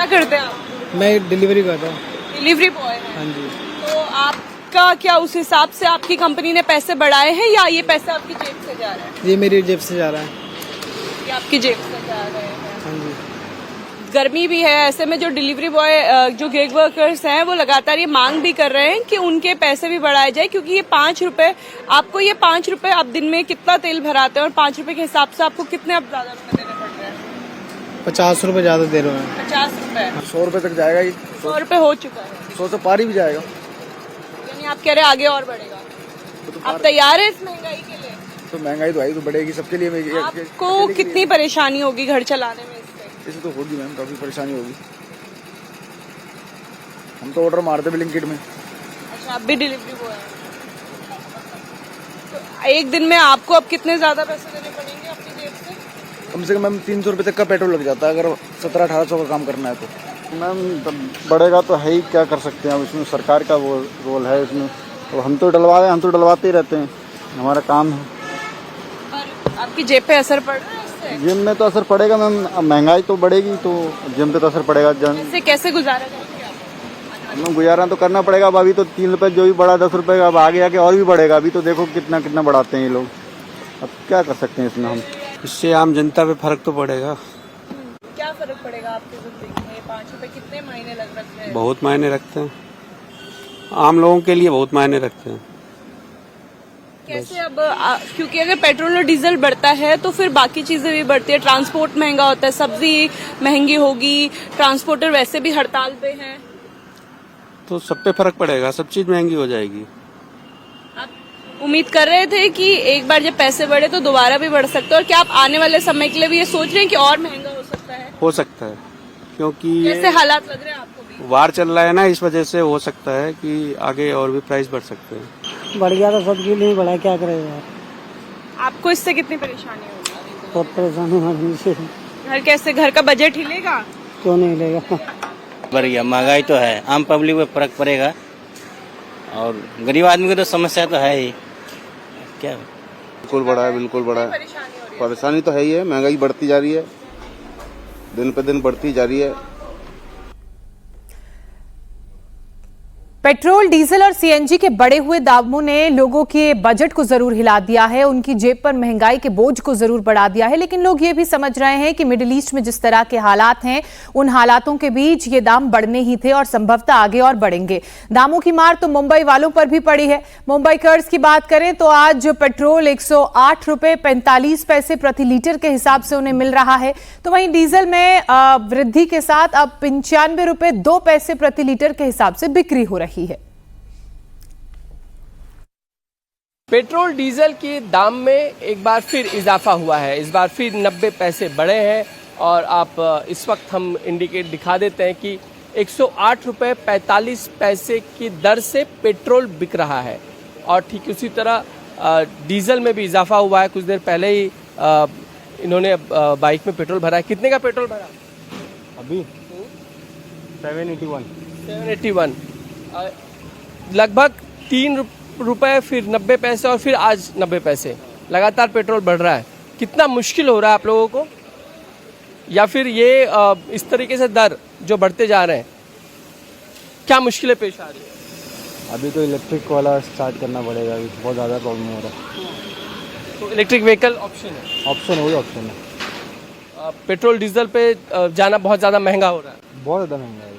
क्या करते हैं आप? मैं डिलीवरी करता हूँ। डिलीवरी बॉय है। हाँ जी। तो आपका क्या उस हिसाब से आपकी कंपनी ने पैसे बढ़ाए हैं या ये पैसे आपकी जेब से जा रहे हैं? ये मेरी जेब से जा रहा है। ये आपकी जेब से जा रहे हैं। हाँ जी। गर्मी भी है, ऐसे में जो डिलीवरी बॉय जो गिग वर्कर्स हैं वो लगातार ये मांग भी कर रहे हैं कि उनके पैसे भी बढ़ाए जाए, क्योंकि ये 5 रुपए आपको, ये 5 रुपए आप दिन में कितना तेल भराते हैं और 5 रुपए के हिसाब से आपको कितने अब ज्यादा रुपए देने पड़ रहे हैं? 50 रुपए ज्यादा दे रहे हैं। 50 रुपए। 100 रुपए तक जाएगा ये। 100 रुपए हो चुका है। 100 से पार ही भी जाएगा। यानी आप कह रहे हैं आगे और बढ़ेगा। आप तैयार है इस महंगाई के लिए? तो महंगाई तो आई तो बढ़ेगी सबके लिए। आपको कितनी परेशानी होगी घर चलाने में? इससे तो होगी मैम, काफी परेशानी होगी। हम तो ऑर्डर मारते ब्लिंकिट में। अच्छा, आप भी डिलीवरी बॉय हैं। तो एक दिन में आपको अब कितने ज्यादा पैसे देने पड़ेंगे अपनी जेब से? कम से कम मैम 300 रुपए तक का पेट्रोल लग जाता है अगर 1700-1800 का काम करना है तो। मैम बढ़ेगा तो है ही, क्या कर सकते हैं अब इसमें, सरकार का वो रोल है इसमें। तो हम तो डलवाते ही रहते हैं, हमारा काम है। और आपकी जेब पे असर पड़ रहा है इससे? जिम में तो असर पड़ेगा मैम, अब महंगाई तो बढ़ेगी तो जिम पे तो असर पड़ेगा। इससे कैसे गुजारा करेंगे आप? हमें गुजारा तो करना पड़ेगा। अब अभी तो 3 रुपए जो भी बढ़ा 10 रुपए का, अब आगे आके और भी बढ़ेगा। अभी तो देखो कितना कितना बढ़ाते हैं ये लोग, अब क्या कर सकते हैं इसमें हम। इससे आम जनता पे फर्क तो पड़ेगा। क्या फर्क पड़ेगा आपकी जिंदगी में? 5 रुपए कितने मायने लग रखे हैं? बहुत मायने रखते हैं, आम लोगों के लिए बहुत मायने रखते हैं। कैसे अब क्योंकि अगर पेट्रोल और डीजल बढ़ता है तो फिर बाकी चीजें भी बढ़ती है, ट्रांसपोर्ट महंगा होता है, सब्जी महंगी होगी, ट्रांसपोर्टर वैसे भी हड़ताल पे हैं। तो सब पे फर्क पड़ेगा, सब चीज महंगी हो जाएगी। आप उम्मीद कर रहे थे कि एक बार जब पैसे बढ़े तो दोबारा भी बढ़ सकते हैं, और क्या आप आने वाले समय के लिए भी ये सोच रहे हैं कि और महंगा हो सकता है? हो सकता है, क्योंकि कैसे हालात लग रहे हैं आपको भी? वार चल रहा है ना, इस वजह से हो सकता है कि आगे और भी प्राइस बढ़ सकते हैं। बढ़ गया तो सबके लिए बढ़ा, क्या करेगा यार। आपको इससे कितनी परेशानी होगी? बहुत परेशानी आदमी से। घर का बजट हिलेगा? क्यों नहीं हिलेगा। बढ़ गया, महंगाई तो है, आम पब्लिक पे फर्क पड़ेगा और गरीब आदमी को तो समस्या तो है ही। क्या बिल्कुल बड़ा है, बिल्कुल बड़ा है। परेशानी तो है ही है, महंगाई बढ़ती जा रही है, दिन पे दिन बढ़ती जा रही है। पेट्रोल, डीजल और सीएनजी के बढ़े हुए दामों ने लोगों के बजट को जरूर हिला दिया है, उनकी जेब पर महंगाई के बोझ को जरूर बढ़ा दिया है। लेकिन लोग ये भी समझ रहे हैं कि मिडिल ईस्ट में जिस तरह के हालात हैं, उन हालातों के बीच ये दाम बढ़ने ही थे और संभवतः आगे और बढ़ेंगे। दामों की मार तो मुंबई वालों पर भी पड़ी है। मुंबई कर्ज की बात करें तो आज पेट्रोल 108 रुपए 45 पैसे प्रति लीटर के हिसाब से उन्हें मिल रहा है, तो वहीं डीजल में वृद्धि के साथ अब 95 रुपए 2 पैसे प्रति लीटर के हिसाब से बिक्री हो रही है। पेट्रोल डीजल के दाम में एक बार फिर इजाफा हुआ है, इस बार फिर 90 पैसे बढ़े हैं और आप इस वक्त हम इंडिकेट दिखा देते हैं कि 108 रुपए 45 पैसे की दर से पेट्रोल बिक रहा है। और ठीक उसी तरह डीजल में भी इजाफा हुआ है। कुछ देर पहले ही इन्होंने बाइक में पेट्रोल भरा है। कितने का पेट्रोल भरा अभी 781 लगभग 3 रुपए, फिर 90 पैसे और फिर आज 90 पैसे। लगातार पेट्रोल बढ़ रहा है। कितना मुश्किल हो रहा है आप लोगों को, या फिर ये इस तरीके से दर जो बढ़ते जा रहे हैं, क्या मुश्किलें पेश आ रही है? अभी तो इलेक्ट्रिक वाला स्टार्ट करना पड़ेगा, अभी बहुत ज़्यादा प्रॉब्लम हो रहा है। तो इलेक्ट्रिक व्हीकल ऑप्शन है? ऑप्शन वही ऑप्शन है। पेट्रोल डीजल पे जाना बहुत ज़्यादा महंगा हो रहा है। बहुत ज़्यादा महंगा है।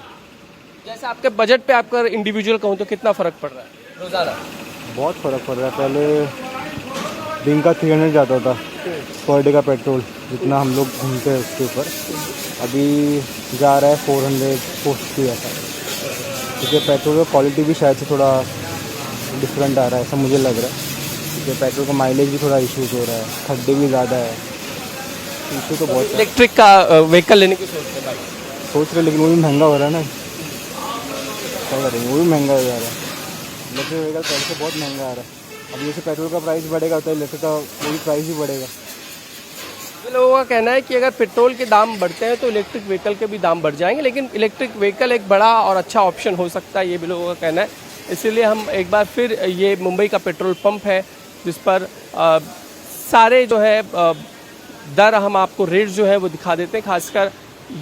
जैसे आपके बजट पे आपका इंडिविजुअल कहूँ तो कितना फ़र्क पड़ रहा है रोज़ाना? बहुत फ़र्क पड़ रहा है। पहले दिन का 300 जाता था पर डे का पेट्रोल, जितना हम लोग घूमते हैं उसके ऊपर। अभी जा रहा है 400-450 ऐसा, क्योंकि पेट्रोल का क्वालिटी भी शायद से थोड़ा डिफरेंट आ रहा है, ऐसा मुझे लग रहा है। क्योंकि पेट्रोल का माइलेज भी थोड़ा इशूज़ हो रहा है, खड्डे भी ज़्यादा है, इशू तो बहुत। इलेक्ट्रिक का व्हीकल लेने की सोच रहे, लेकिन वो भी महंगा हो रहा है ना, क्या करेंगे, वो भी महंगा हो जा रहा है। इलेक्ट्रिक व्हीकल पहले से बहुत महंगा आ रहा है। अब जैसे पेट्रोल का प्राइस बढ़ेगा तो इलेक्ट्रिक का वो भी प्राइस भी बढ़ेगा। लोगों का कहना है कि अगर पेट्रोल के दाम बढ़ते हैं तो इलेक्ट्रिक व्हीकल के भी दाम बढ़ जाएंगे, लेकिन इलेक्ट्रिक व्हीकल एक बड़ा और अच्छा ऑप्शन हो सकता है, ये भी लोगों का कहना है। इसीलिए हम एक बार फिर, ये मुंबई का पेट्रोल पंप है जिस पर सारे जो है दर हम आपको रेट जो है वो दिखा देते हैं। खासकर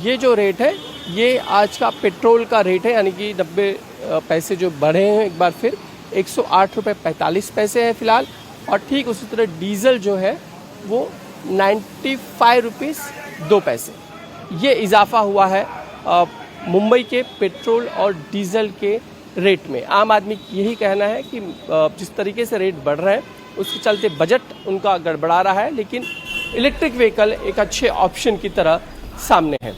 ये जो रेट है ये आज का पेट्रोल का रेट है, यानी कि 90 पैसे जो बढ़े हैं एक बार फिर 108 रुपये 45 पैसे है फिलहाल। और ठीक उसी तरह डीजल जो है वो 95 रुपीज़ 2 पैसे, ये इजाफा हुआ है मुंबई के पेट्रोल और डीजल के रेट में। आम आदमी की यही कहना है कि जिस तरीके से रेट बढ़ रहे हैं उसके चलते बजट उनका गड़बड़ा रहा है, लेकिन इलेक्ट्रिक व्हीकल एक अच्छे ऑप्शन की तरह सामने है।